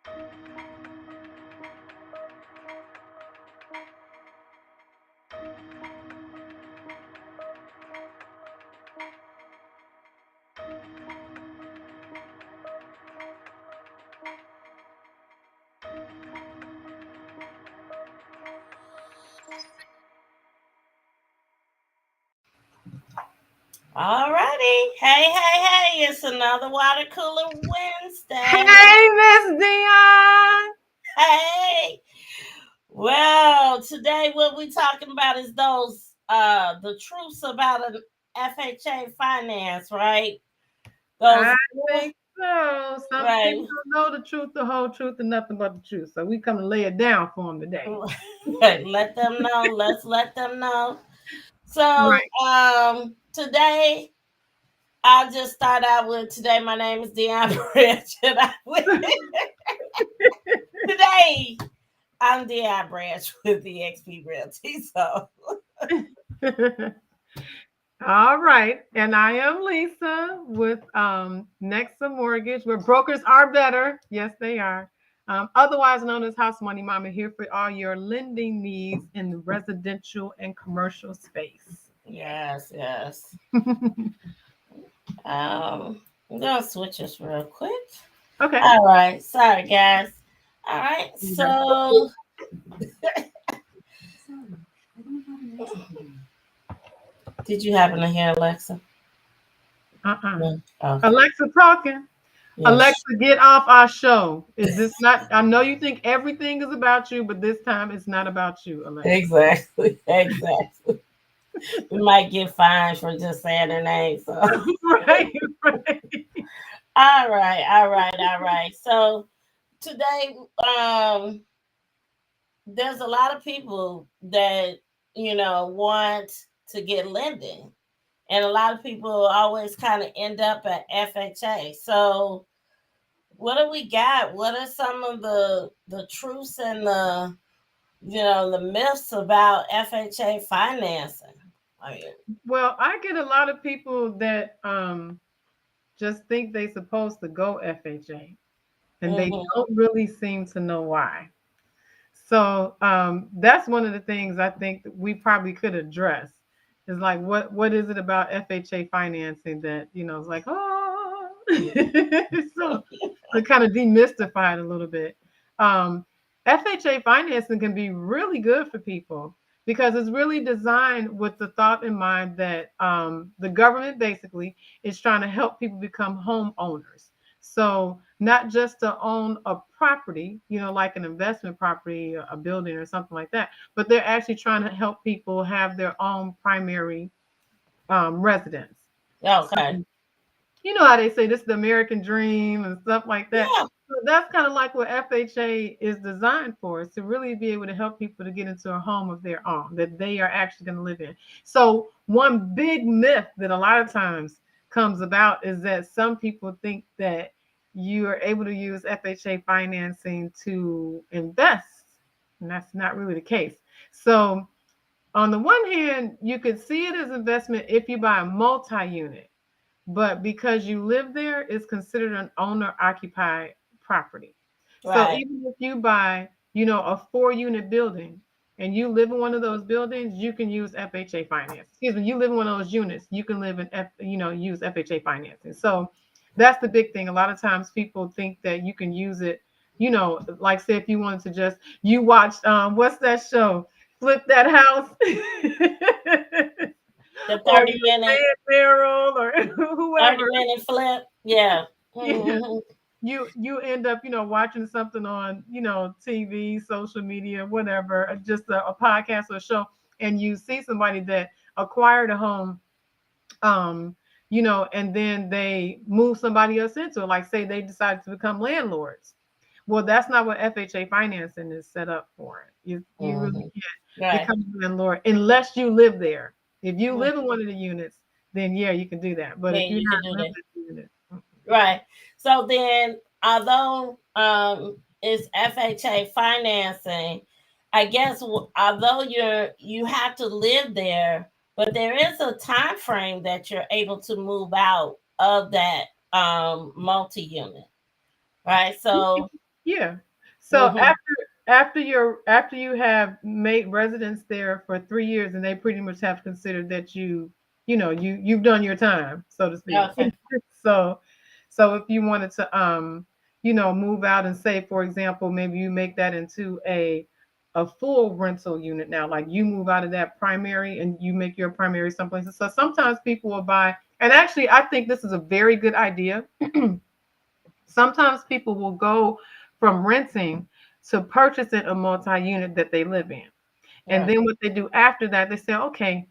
All righty. Hey. It's another water cooler Wednesday. Hey, Miss Dion. Hey. Well, today what we talking about is those the truths about an FHA finance, right? Those I think so. Some right. people don't know the truth, the whole truth, and nothing but the truth. So we come to lay it down for them today. Let them know. Let's let them know. So Right. today I'll just start out with today. My name is Dion Branch, and today I'm Dion Branch with the XP Realty. So All right. And I am Lisa with Nexa Mortgage, where brokers are better. Yes, they are. Otherwise known as House Money Mama, here for all your lending needs in the residential and commercial space. yes. I'm gonna switch this real quick. Okay. All right, sorry guys. All right, so did you happen to hear Alexa? Uh-uh. No. Okay. Alexa talking. Yes. Alexa, get off our show. Is this not? I know you think everything is about you, but this time it's not about you, Alexa. Exactly. We might get fined for just saying their name. So Right, right. all right. So today, there's a lot of people that want to get lending, and a lot of people always kind of end up at FHA. So what do we got? What are some of the truths and the myths about FHA financing? I mean, Well, I get a lot of people that just think they supposed to go FHA, and they mhm. don't really seem to know why. So that's one of the things I think that we probably could address. Is like what is it about FHA financing that is like so to kind of demystify it a little bit. FHA financing can be really good for people because it's really designed with the thought in mind that the government basically is trying to help people become homeowners. So not just to own a property, like an investment property, a building or something like that, but they're actually trying to help people have their own primary residence. So Okay. you know how they say this is the American dream and stuff like that. Yeah. So that's kind of like what FHA is designed for, is to really be able to help people to get into a home of their own that they are actually going to live in. So one big myth that a lot of times comes about is that some people think that you are able to use FHA financing to invest, and that's not really the case. So on the one hand, you could see it as investment if you buy a multi-unit, but because you live there, it's considered an owner occupied property. So Right. even if you buy, a 4-unit building and you live in one of those buildings, you can use FHA finance. Excuse me, you live in one of those units, you can live in use FHA financing. So that's the big thing. A lot of times people think that you can use it, like say if you wanted to just you watched what's that show? Flip That House. The Or 30-minute Merrill or 30 whoever. minute flip. Yeah. Yeah. hmm You end up, watching something on, TV, social media, whatever, just a podcast or a show, and you see somebody that acquired a home, and then they move somebody else into it. Like say they decided to become landlords. Well, that's not what FHA financing is set up for. You really hmm can't Right. become a landlord unless you live there. If you live in one of the units, then yeah, you can do that. But Yeah, if you're you can do not that. living in the unit, Right. So then, although it's FHA financing, I guess although you have to live there, but there is a time frame that you're able to move out of that multi unit, right? So Yeah. So Mm-hmm. after you have made residence there for 3 years, and they pretty much have considered that you've done your time, so to speak. Okay. So if you wanted to move out and say, for example, maybe you make that into a full rental unit now, like you move out of that primary and you make your primary someplace. So sometimes people will buy, and actually I think this is a very good idea. Sometimes people will go from renting to purchasing a multi-unit that they live in. And Right. then what they do after that, they say, okay,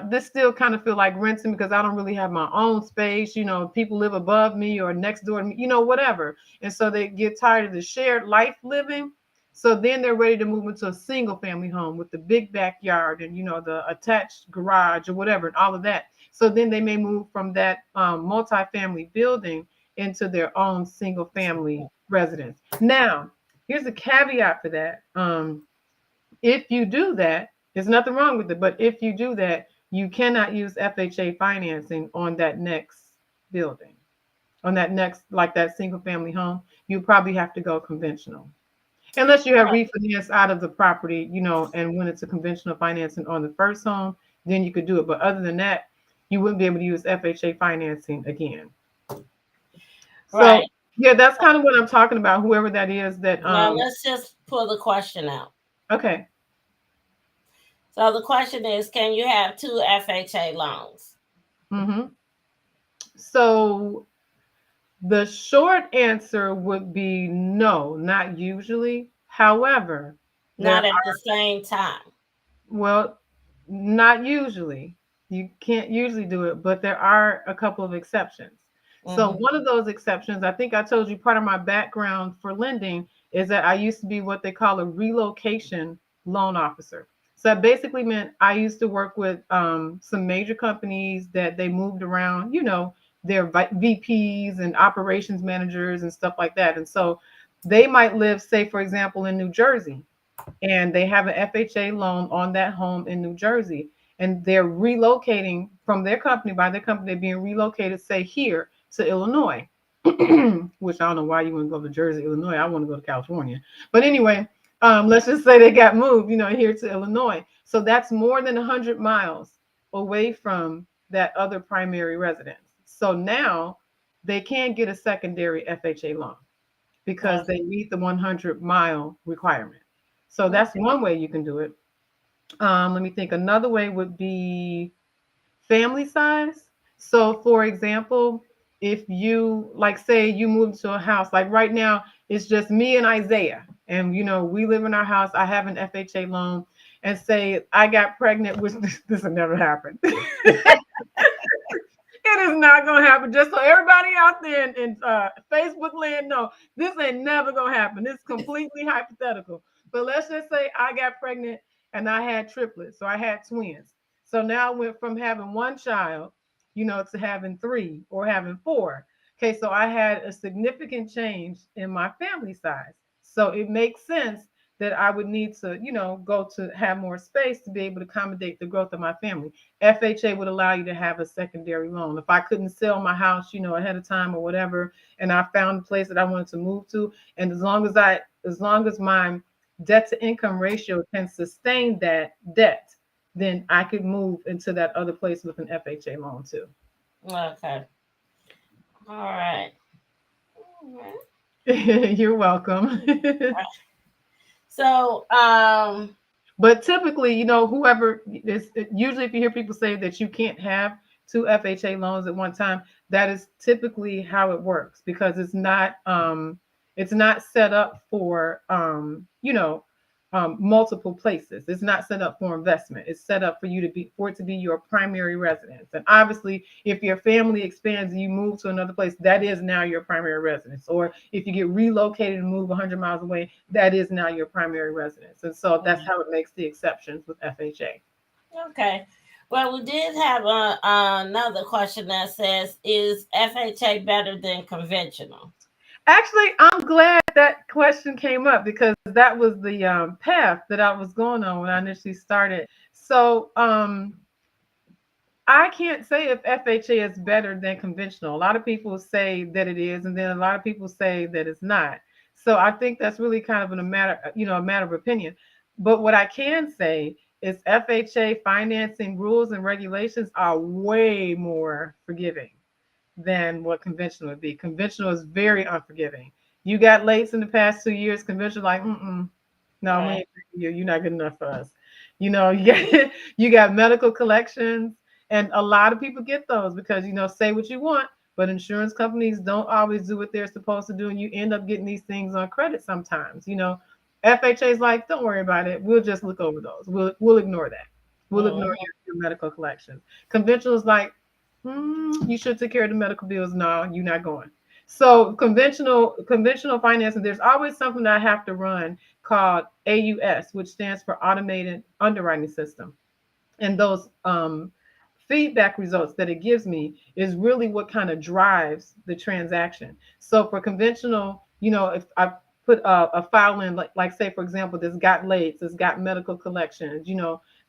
this still kind of feel like renting because I don't really have my own space. People live above me or next door to me, whatever. And so they get tired of the shared life living. So then they're ready to move into a single family home with the big backyard and, the attached garage or whatever and all of that. So then they may move from that multi-family building into their own single family residence. Now, here's a caveat for that. If you do that, there's nothing wrong with it. But if you do that, you cannot use FHA financing on that next building, on that next, like that single family home. You probably have to go conventional. Unless you have refinanced out of the property, and when it's a conventional financing on the first home, then you could do it. But other than that, you wouldn't be able to use FHA financing again. So Right. yeah, that's kind of what I'm talking about. Whoever that is that Now let's just pull the question out. okay. So the question is, can you have two FHA loans? hmm So the short answer would be no, not usually. However, Not there at the same time. well, not usually. You can't usually do it, but there are a couple of exceptions. So, Mm-hmm. one of those exceptions, I think I told you part of my background for lending is that I used to be what they call a relocation loan officer. So, that basically meant I used to work with some major companies that they moved around, their VPs and operations managers and stuff like that. And so, they might live, say, for example, in New Jersey and they have an FHA loan on that home in New Jersey, and they're relocating from their company, by their company, they're being relocated, say, here to Illinois, which I don't know why you wouldn't go to Jersey, Illinois. I want to go to California. But anyway, let's just say they got moved, here to Illinois. So that's more than 100 miles away from that other primary residence. So now they can get a secondary FHA loan because Okay. they meet the 100-mile requirement. So that's Okay. one way you can do it. Let me think. Another way would be family size. So, for example, if you, like, say you move to a house, like right now, it's just me and Isaiah, and we live in our house. I have an FHA loan, and say I got pregnant, which this will never happen. It is not gonna happen. Just so everybody out there in Facebook land know, this ain't never gonna happen. This is completely hypothetical. But let's just say I got pregnant and I had triplets, so I had twins. So now I went from having one child, to having three or having four. Okay, so I had a significant change in my family size. So it makes sense that I would need to, go to have more space to be able to accommodate the growth of my family. FHA would allow you to have a secondary loan. If I couldn't sell my house, ahead of time or whatever, and I found a place that I wanted to move to, and as long as my debt to income ratio can sustain that debt, then I could move into that other place with an FHA loan too. Okay. All right. You're welcome. So, But typically, whoever is usually, if you hear people say that you can't have two FHA loans at one time, that is typically how it works because it's not set up for multiple places. It's not set up for investment. It's set up for it to be your primary residence. And obviously, if your family expands and you move to another place, that is now your primary residence. Or if you get relocated and move 100 miles away, that is now your primary residence. And so that's how it makes the exceptions with FHA. okay. Well, we did have another question that says, "Is FHA better than conventional?" Actually, I'm glad that question came up because that was the path that I was going on when I initially started. So, I can't say if FHA is better than conventional. A lot of people say that it is, and then a lot of people say that it's not. So I think that's really kind of a matter, a matter of opinion. But what I can say is FHA financing rules and regulations are way more forgiving than what conventional would be. Conventional is very unforgiving. You got lates in the past 2 years, conventional like, no, we Right. ain't taking you. You're not good enough for us. You got you got medical collections, and a lot of people get those because say what you want, but insurance companies don't always do what they're supposed to do, and you end up getting these things on credit sometimes. FHA is like, don't worry about it. We'll just look over those. We'll ignore that. We'll ignore Mhm. your medical collections. Conventional is like, you should take care of the medical bills. No, you're not going. So conventional financing, there's always something that I have to run called AUS, which stands for Automated Underwriting System. And those feedback results that it gives me is really what kind of drives the transaction. So for conventional, if I put a file in, like say for example, this got late, this got medical collections,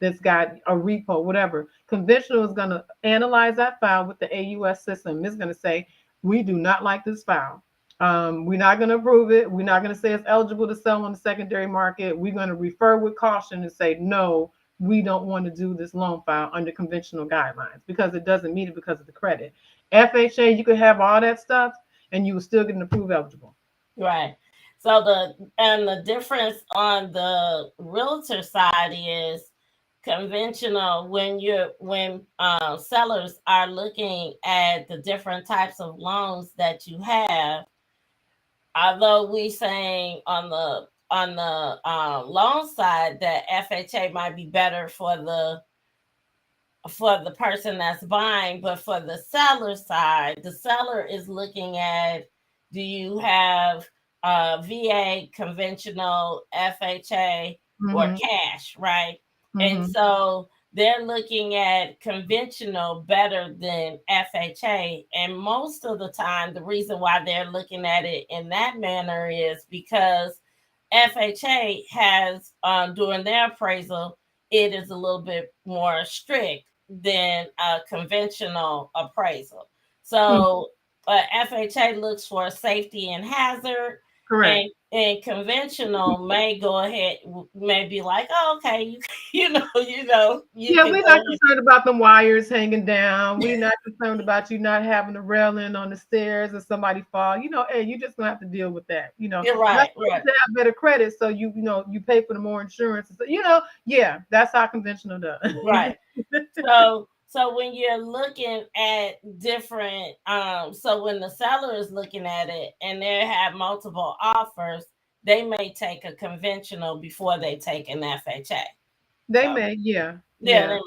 that's got a repo, whatever. Conventional is going to analyze that file with the AUS system. It's going to say, we do not like this file. We're not going to approve it. We're not going to say it's eligible to sell on the secondary market. We're going to refer with caution and say, no, we don't want to do this loan file under conventional guidelines because it doesn't meet it because of the credit. FHA, you could have all that stuff and you will still get an approved eligible. Right. So the difference on the realtor side is conventional when sellers are looking at the different types of loans that you have. Although we saying on the loan side that FHA might be better for the person that's buying, but for the seller side, the seller is looking at, do you have VA, conventional, FHA, or Mm-hmm. cash, right? And Mm-hmm. so they're looking at conventional better than FHA. And most of the time, the reason why they're looking at it in that manner is because FHA has, during their appraisal, it is a little bit more strict than a conventional appraisal. Mm-hmm. So FHA looks for safety and hazard, Correct. and conventional may go ahead, may be like, oh, okay, you you Yeah, can we're go not ahead. concerned about them wires hanging down. We're not concerned about you not having a railing on the stairs or somebody fall. Hey, you're just gonna have to deal with that. You're That's right, why right, you have better credit, so you pay for the more insurance. So, yeah, that's how conventional does. right. So when you're looking at different, so when the seller is looking at it and they have multiple offers, they may take a conventional before they take an FHA. They So may, yeah, yeah, yeah. And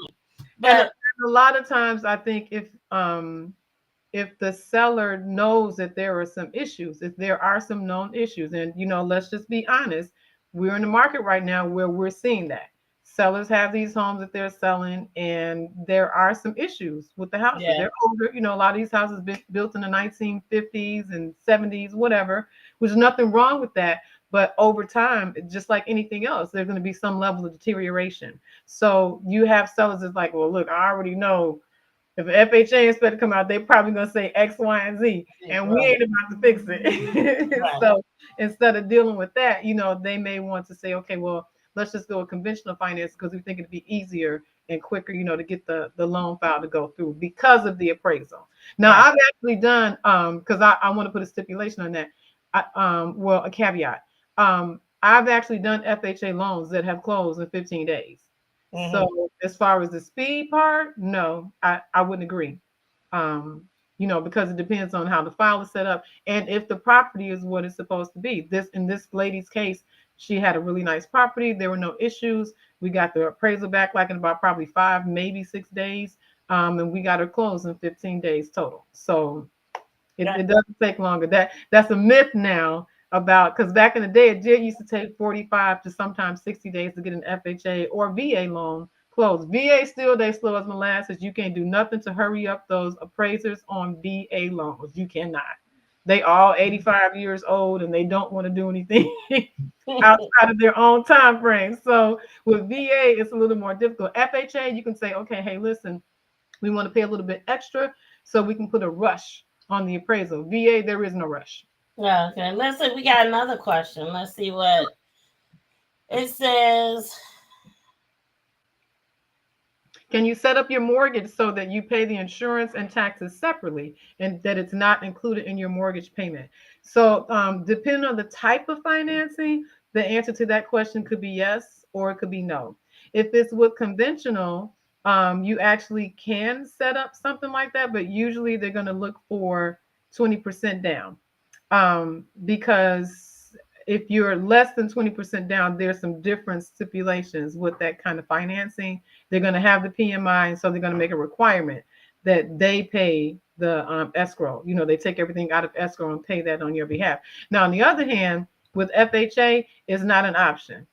but a lot of times, I think if the seller knows that there are some issues, if there are some known issues, and let's just be honest, we're in the market right now where we're seeing that sellers have these homes that they're selling, and there are some issues with the houses. yeah, They're older, a lot of these houses been built in the 1950s and 70s, whatever, which is nothing wrong with that. But over time, just like anything else, there's going to be some level of deterioration. So you have sellers that's like, well, look, I already know if an FHA inspector come out, they probably gonna say X, Y, and Z, and we right, ain't about to fix it. right, So instead of dealing with that, they may want to say, okay, well, let's just go with conventional finance because we think it'd be easier and quicker, to get the loan file to go through because of the appraisal. Now, right. I've actually done because I want to put a stipulation on that. Well, a caveat. I've actually done FHA loans that have closed in 15 days. Hmm. So as far as the speed part, no, I wouldn't agree. Because it depends on how the file is set up and if the property is what it's supposed to be. This in this lady's case, she had a really nice property. There were no issues. We got the appraisal back like in about probably 5, maybe 6 days. And we got her closed in 15 days total. So it, Yeah, it doesn't take longer. That's a myth now about because back in the day it did used to take 45 to sometimes 60 days to get an FHA or VA loan closed. VA still they slow as molasses. You can't do nothing to hurry up those appraisers on VA loans. You cannot. They all 85 years old and they don't want to do anything outside of their own time frame. So with VA, it's a little more difficult. FHA, you can say, okay, hey, listen, we want to pay a little bit extra so we can put a rush on the appraisal. VA, there is no rush. Yeah, okay. Let's see. We got another question. Let's see what it says. Can you set up your mortgage so that you pay the insurance and taxes separately and that it's not included in your mortgage payment? So, depending on the type of financing, the answer to that question could be yes or it could be no. If it's with conventional, you actually can set up something like that, but usually they're going to look for 20% down, because if you're less than 20% down, there's some different stipulations with that kind of financing. They're going to have the PMI, and so they're going to make a requirement that they pay the escrow. They take everything out of escrow and pay that on your behalf. Now, on the other hand, with FHA, it's not an option.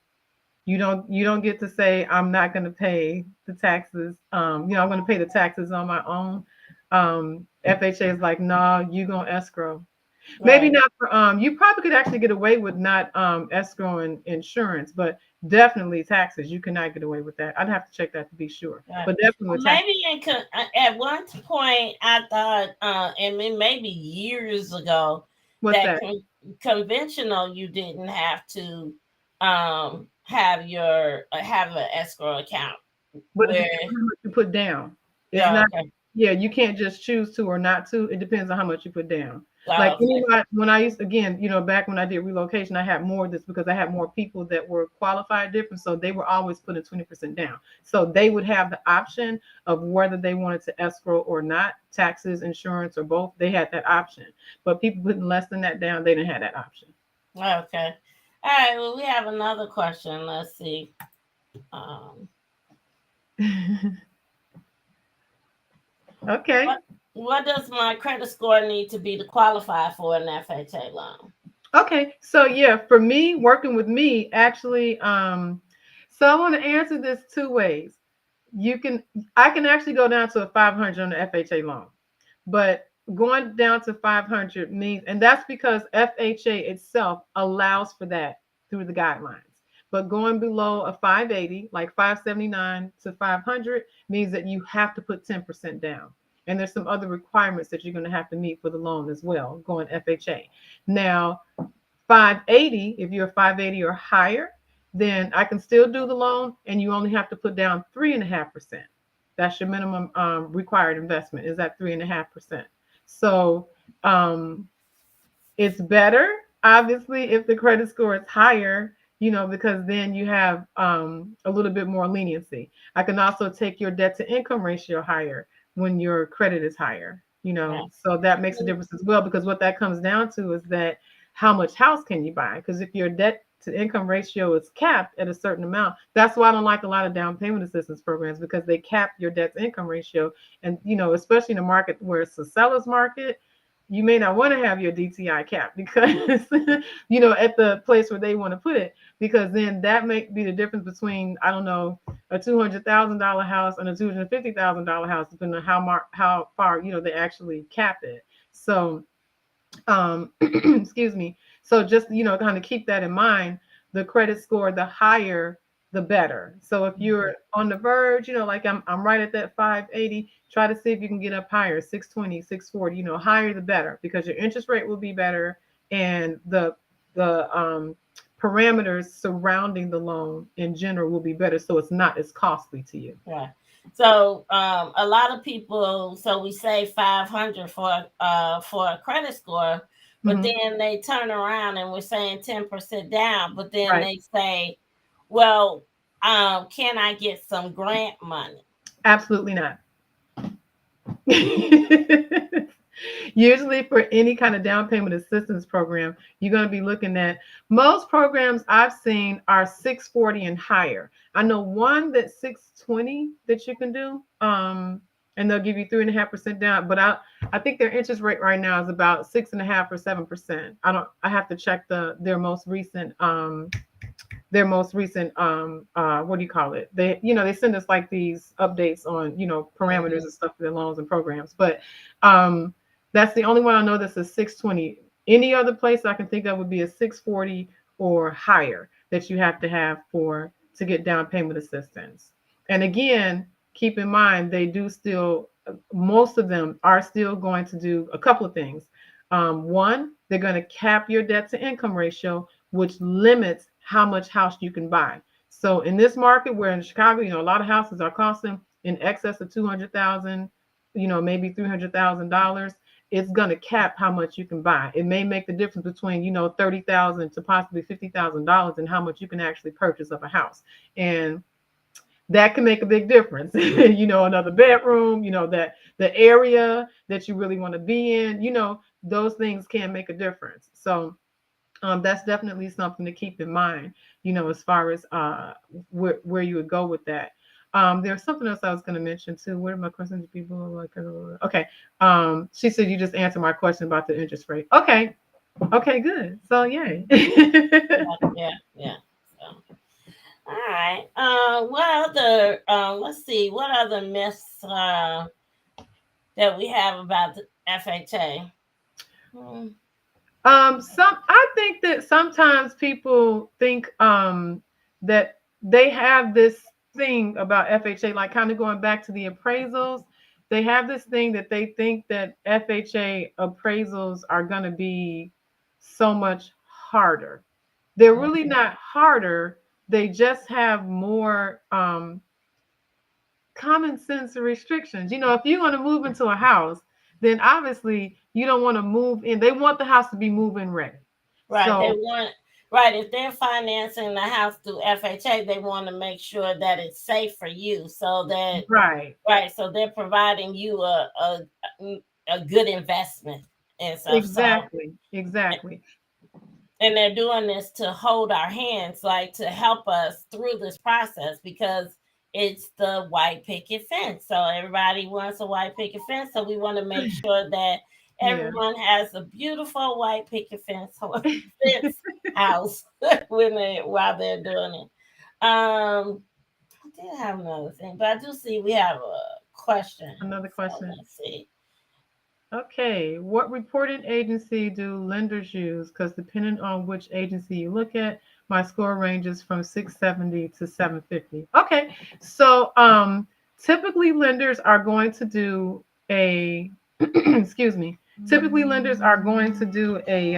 You don't get to say I'm not going to pay the taxes. I'm going to pay the taxes on my own. FHA is like, no, you gonna escrow. Maybe Right. not for you probably could actually get away with not escrowing insurance, but definitely taxes. You cannot get away with that. I'd have to check that to be sure. Right. But definitely with tax. Maybe at one point I thought, and it maybe years ago, What's that that? conventional you didn't have to have an escrow account But it where. depends on how much you put down. It's Yeah, not, okay. yeah, you can't just choose to or not to. It depends on how much you put down. Like Oh, okay. anybody, when I used, again, back when I did relocation, I had more of this because I had more people that were qualified different. So they were always putting 20% down. So they would have the option of whether they wanted to escrow or not, taxes, insurance, or both. They had that option. But people putting less than that down, they didn't have that option. Okay. All right. Well, we have another question. Let's see. Um, Okay. what does my credit score need to be to qualify for an FHA loan? Okay, so yeah, for me, working with me, actually, so I want to answer this two ways. You can, I can actually go down to a 500 on the FHA loan, but going down to 500 means, and that's because FHA itself allows for that through the guidelines. But going below a 580, like 579 to 500, means that you have to put 10% down. And there's some other requirements that you're going to have to meet for the loan as well, going FHA. Now, 580, if you're 580 or higher, then I can still do the loan and you only have to put down 3.5%. That's your minimum required investment is at 3.5%. So um, it's better, obviously, if the credit score is higher, because then you have a little bit more leniency. I can also take your debt to income ratio higher when your credit is higher, Yeah. so that makes a difference as well, because what that comes down to is that how much house can you buy? Because if your debt to income ratio is capped at a certain amount, that's why I don't like a lot of down payment assistance programs, because they cap your debt to income ratio. And, especially in a market where it's a seller's market, you may not want to have your DTI cap because at the place where they want to put it, because then that may be the difference between, I don't know, a $200,000 house and a $250,000 house, depending on how far they actually cap it. So excuse me. So just kind of keep that in mind. The credit score, the higher, the better. So if you're on the verge, like I'm right at that 580, try to see if you can get up higher, 620, 640, higher the better, because your interest rate will be better and the parameters surrounding the loan in general will be better, so it's not as costly to you. Right. So a lot of people, so we say 500 for a credit score, but Hmm. then they turn around and we're saying 10% down, but then Right. they say, well, can I get some grant money? Absolutely not. Usually, for any kind of down payment assistance program, you're going to be looking at, most programs I've seen are 640 and higher. I know one that's 620 that you can do, and they'll give you 3.5% down. But I think their interest rate right now is about 6.5 or 7%. I have to check their most recent what do you call it, they send us like these updates on parameters and stuff for their loans and programs, but that's the only one I know that's a 620. Any other place I can think of would be a 640 or higher that you have to have for to get down payment assistance. And again, keep in mind, they do still, most of them are still going to do a couple of things. One, they're going to cap your debt to income ratio, which limits how much house you can buy. So in this market, where in Chicago, a lot of houses are costing in excess of 200,000, maybe $300,000. It's going to cap how much you can buy. It may make the difference between, 30,000 to possibly $50,000 and how much you can actually purchase of a house. And that can make a big difference. Another bedroom, that the area that you really want to be in, those things can make a difference. So that's definitely something to keep in mind, as far as where you would go with that. There's something else I was going to mention too. What are my questions? People like, okay. She said you just answered my question about the interest rate. Okay. Okay, good. So yay. Yeah. So, all right. What other? Let's see. What other myths that we have about the FHA? Hmm. I think that sometimes people think that they have this thing about FHA, like kind of going back to the appraisals. They have this thing that they think that FHA appraisals are going to be so much harder. They're really not harder. They just have more common sense restrictions. If you want to move into a house, then obviously you don't want to move in. They want the house to be move-in ready. Right. They So want. Right. If they're financing the house through FHA, they want to make sure that it's safe for you, so that right, right. So they're providing you a good investment and stuff. So exactly. and they're doing this to hold our hands, like to help us through this process, because it's the white picket fence. So everybody wants a white picket fence. So we want to make sure that Yeah. everyone has a beautiful white picket fence house while they're doing it. I did have another thing, but I do see we have a question. Another So question. let's see. Okay, what reporting agency do lenders use? Because depending on which agency you look at, my score ranges from 670 to 750. Okay, so typically lenders are going to do a excuse me. Typically lenders are going to do a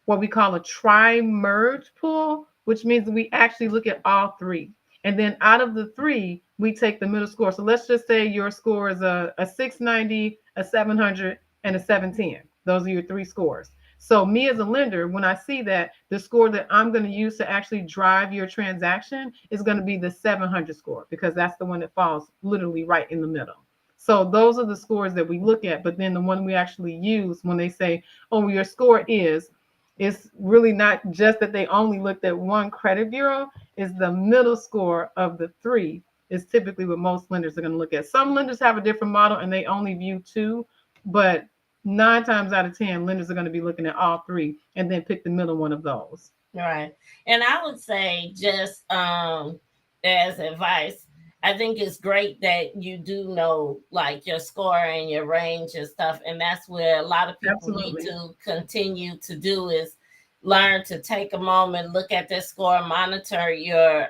what we call a tri-merge pool, which means we actually look at all three. And then out of the three, we take the middle score. So let's just say your score is a 690, a 700, and a 710. Those are your three scores. So me as a lender, when I see that, the score that I'm going to use to actually drive your transaction is going to be the 700 score, because that's the one that falls literally right in the middle. So those are the scores that we look at. But then the one we actually use when they say, oh, your score is, it's really not just that they only looked at one credit bureau, is the middle score of the three is typically what most lenders are going to look at. Some lenders have a different model and they only view two, but 9 times out of 10, lenders are going to be looking at all three and then pick the middle one of those. Right. And I would say, just as advice, I think it's great that you do know like your score and your range and stuff. And that's where a lot of people need Absolutely. to continue to do, is learn to take a moment, look at their score, monitor your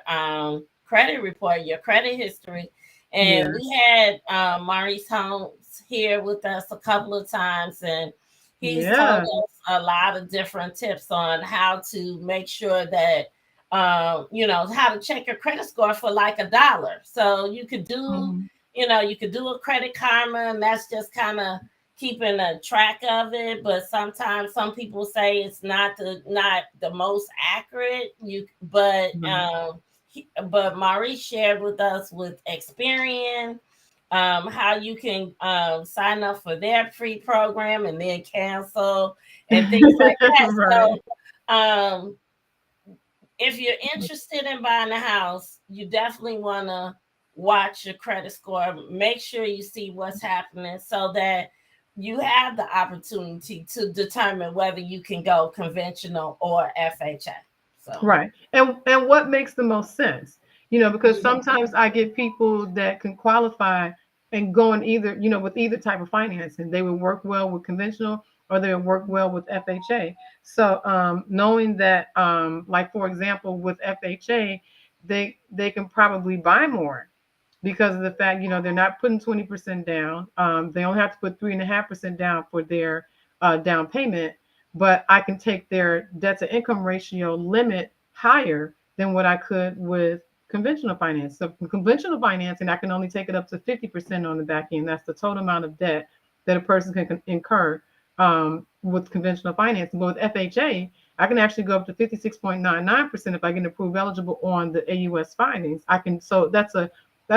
credit report, your credit history. And Yeah. we had Maurice Holmes here with us a couple of times, and he's told Yeah. us a lot of different tips on how to make sure that how to check your credit score for like $1. So you could do, Mhm. you could do a credit karma, and that's just kind of keeping a track of it. But sometimes some people say it's not the most accurate. Right. But Maurice shared with us with Experian how you can sign up for their free program and then cancel and things like that. Right. So if you're interested in buying a house, you definitely want to watch your credit score. Make sure you see what's happening, so that you have the opportunity to determine whether you can go conventional or FHA. So, Right. And what makes the most sense? Because mhm. sometimes I get people that can qualify and go in either, with either type of financing. They would work well with conventional or they would work well with FHA. So knowing that, like for example, with FHA, they can probably buy more because of the fact, they're not putting 20% down. They only have to put 3.5% down for their down payment, but I can take their debt to income ratio limit higher than what I could with conventional finance. So from conventional financing, I can only take it up to 50% on the back end. That's the total amount of debt that a person can incur with conventional financing. But with FHA, I can actually go up to 56.99% if I get approved eligible on the AUS findings. I can, so that's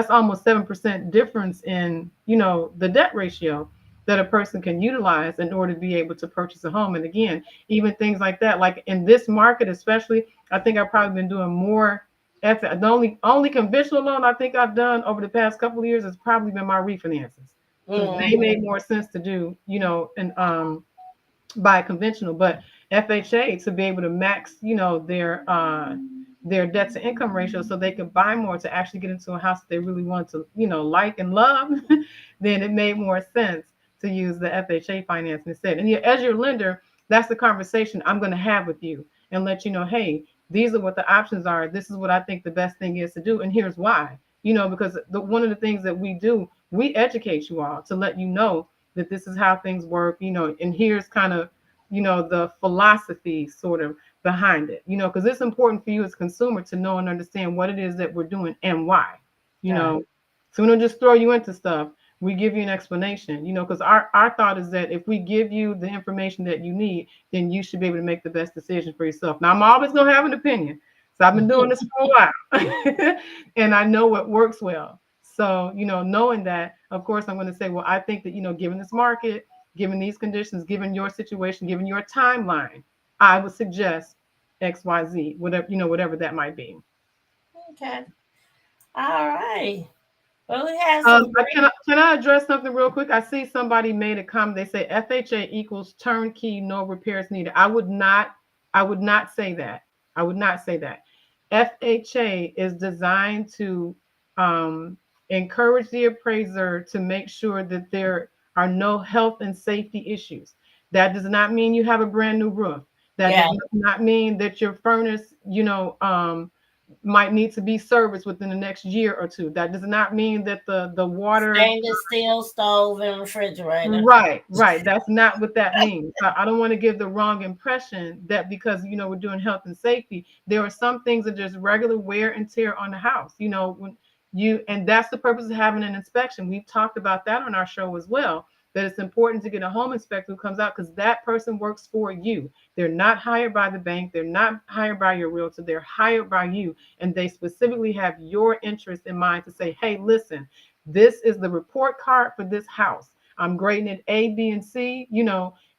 almost 7% difference in, the debt ratio that a person can utilize in order to be able to purchase a home. And again, even things like that, like in this market especially, I think I've probably been doing more. The only conventional loan I think I've done over the past couple of years has probably been my refinances, because they made more sense to do, and by conventional. But FHA, to be able to max, their debt to income ratio so they could buy more to actually get into a house that they really want to, like and love, then it made more sense to use the FHA financing instead. And as your lender, that's the conversation I'm going to have with you and let you know, hey, these are what the options are. This is what I think the best thing is to do. And here's why, because one of the things that we do, we educate you all to let you know that this is how things work, and here's kind of, the philosophy sort of behind it, because it's important for you as a consumer to know and understand what it is that we're doing and why, so we don't just throw you into stuff. We give you an explanation, because our thought is that if we give you the information that you need, then you should be able to make the best decision for yourself. Now, I'm always going to have an opinion. So I've been doing this for a while and I know what works well. So, knowing that, of course, I'm going to say, well, I think that, given this market, given these conditions, given your situation, given your timeline, I would suggest XYZ, whatever that might be. Okay. All right. Well, we have some great. Can I address something real quick? I see somebody made a comment. They say FHA equals turnkey, no repairs needed. I would not say that. I would not say that. FHA is designed to encourage the appraiser to make sure that there are no health and safety issues. That does not mean you have a brand new roof. That Yeah. does not mean that your furnace, might need to be serviced within the next year or two. That does not mean that the water. Stainless steel stove and refrigerator. Right. That's not what that means. I don't want to give the wrong impression that because we're doing health and safety, there are some things that just regular wear and tear on the house. And that's the purpose of having an inspection. We've talked about that on our show as well. That it's important to get a home inspector who comes out because that person works for you. They're not hired by the bank. They're not hired by your realtor. They're hired by you. And they specifically have your interest in mind to say, hey, listen, this is the report card for this house. I'm grading it A, B, and C,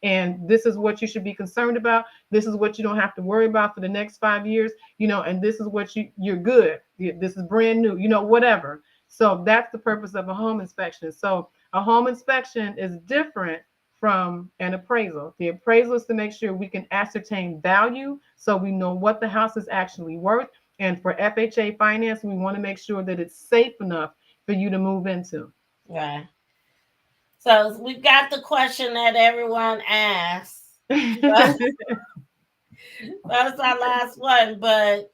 and this is what you should be concerned about. This is what you don't have to worry about for the next 5 years, and this is what you're good. This is brand new, whatever. So that's the purpose of a home inspection. So a home inspection is different from an appraisal. The appraisal is to make sure we can ascertain value so we know what the house is actually worth. And for FHA finance, we want to make sure that it's safe enough for you to move into. Right. So we've got the question that everyone asks. That's our last one, but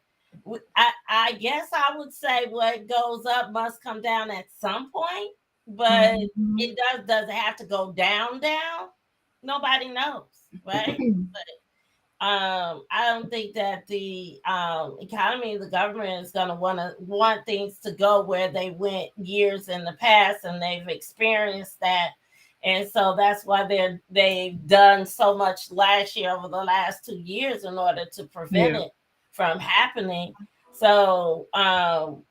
I guess I would say what goes up must come down at some point, but it does it have to go down? Nobody knows, right? I don't think that the economy, the government is going to want things to go where they went years in the past, and they've experienced that, and so that's why they've done so much last year over the last 2 years in order to prevent it from happening. So,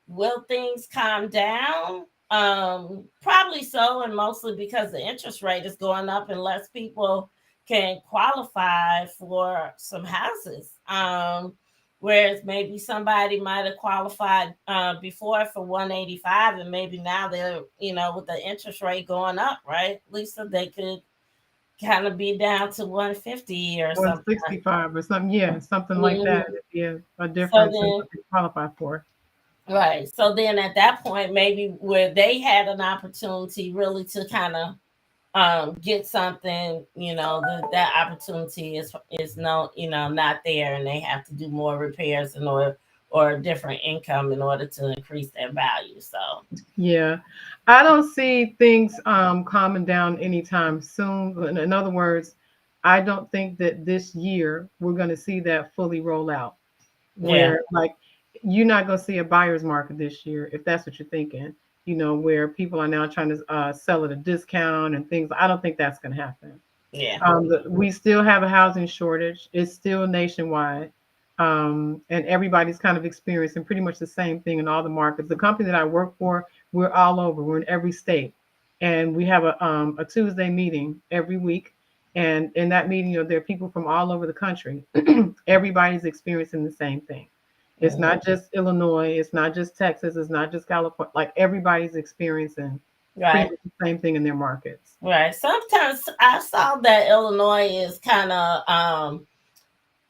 will things calm down? Probably so, and mostly because the interest rate is going up and less people can qualify for some houses. Whereas maybe somebody might have qualified before for 185, and maybe now they're, with the interest rate going up, right? At least they could kind of be down to 150 or something. 165 or something. Yeah, something like that. Yeah, a So difference in what they qualify for. Right. So then at that point, maybe where they had an opportunity really to kind of get something, that opportunity is no, not there, and they have to do more repairs in order, or different income in order to increase their value. So yeah, I don't see things calming down anytime soon. In other words, I don't think that this year we're going to see that fully roll out. Yeah. Where like you're not going to see a buyer's market this year, if that's what you're thinking. Where people are now trying to sell at a discount and things. I don't think that's going to happen. Yeah. We still have a housing shortage. It's still nationwide. And everybody's kind of experiencing pretty much the same thing in all the markets. The company that I work for, we're all over. We're in every state. And we have a Tuesday meeting every week. And in that meeting, there are people from all over the country. Everybody's experiencing the same thing. It's Mhm. not just Illinois. It's not just Texas. It's not just California. Like everybody's experiencing pretty Right. much the same thing in their markets. Right. Sometimes I saw that Illinois is kind of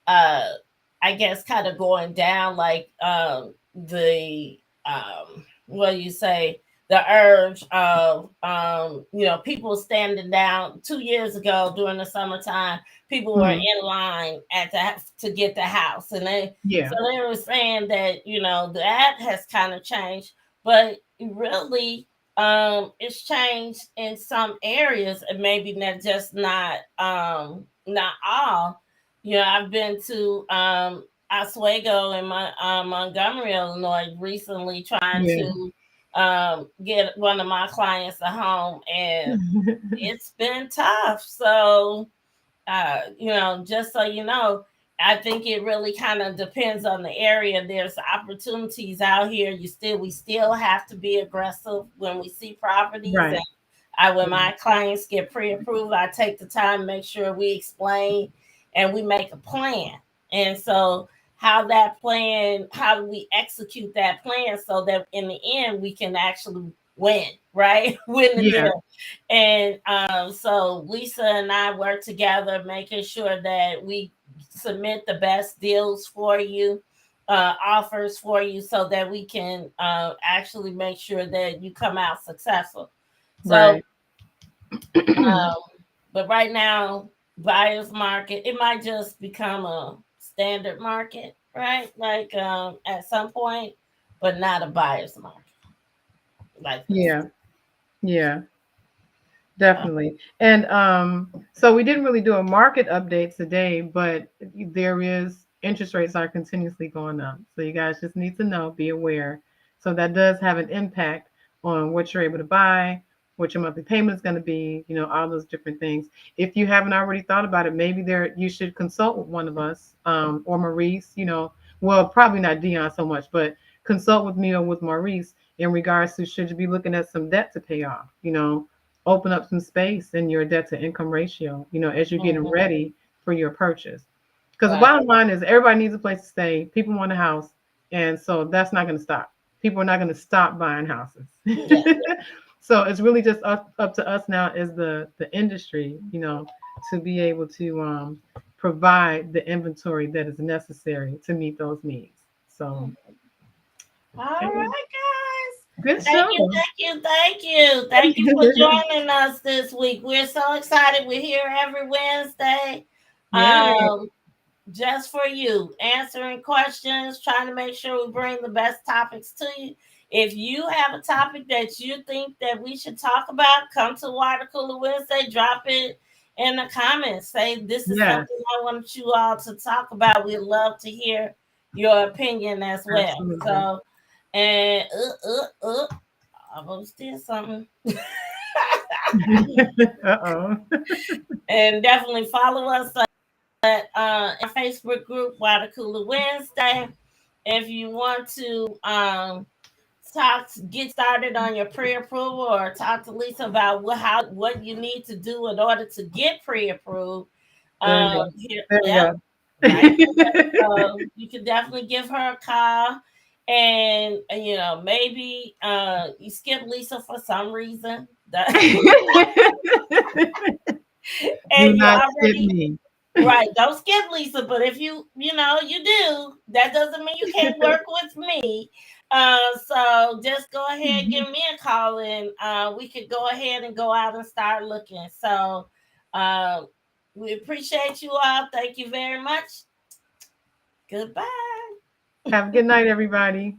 uh I guess kind of going down, like the what do you say, the urge of people standing down. 2 years ago during the summertime, people were Mhm. in line at to get the house, and Yeah. they were saying that that has kind of changed, but really it's changed in some areas, and maybe not all. I've been to Oswego in Montgomery, Illinois, recently, trying Yeah. to get one of my clients a home, and it's been tough. So, just so you know, I think it really kind of depends on the area. There's opportunities out here. We still have to be aggressive when we see properties, and Right. when Right. my clients get pre-approved, I take the time, make sure we explain, and we make a plan. And so, how do we execute that plan so that in the end we can actually win, right? Win the Yeah. deal. And so Lisa and I work together, making sure that we submit the best deals for you, offers for you, so that we can actually make sure that you come out successful. So, Right. um, but right now, buyer's market, it might just become a standard market, right? Like at some point, but not a buyer's market like this. Yeah. Yeah. Uh, Definitely. And so we didn't really do a market update today, but there is interest rates are continuously going up. So you guys just need to know, be aware. So that does have an impact on what you're able to buy, what your monthly payment is going to be, all those different things. If you haven't already thought about it, maybe you should consult with one of us, or Maurice, well, probably not Dion so much, but consult with me or with Maurice in regards to should you be looking at some debt to pay off, open up some space in your debt to income ratio, as you're getting mhm. ready for your purchase. Because the Right. bottom line is everybody needs a place to stay. People want a house. And so that's not going to stop. People are not going to stop buying houses. Yeah. So it's really just up to us now as the industry, to be able to provide the inventory that is necessary to meet those needs. So, All okay. right, guys. Good Thank show. you, thank you, thank you. Thank you for joining us this week. We're so excited. We're here every Wednesday. Yay. Um, just for you, answering questions, trying to make sure we bring the best topics to you. If you have a topic that you think that we should talk about, come to Water Cooler Wednesday, drop it in the comments. Say this is Yes, something I want you all to talk about. We'd love to hear your opinion as well. absolutely. So, and I almost did something. Uh-oh. And definitely follow us at our Facebook group, Water Cooler Wednesday. If you want to get started on your pre-approval, or talk to Lisa about what you need to do in order to get pre-approved, There we go. here, There we yeah, go. right. So you can definitely give her a call, and maybe you skip Lisa for some reason, Do and you not skip already. me. Right, don't skip Lisa. But if you do, that doesn't mean you can't work with me. So just go ahead, give me a call, and we could go ahead and go out and start looking. So uh, we appreciate you all. Thank you very much. Goodbye. Have a good night, everybody.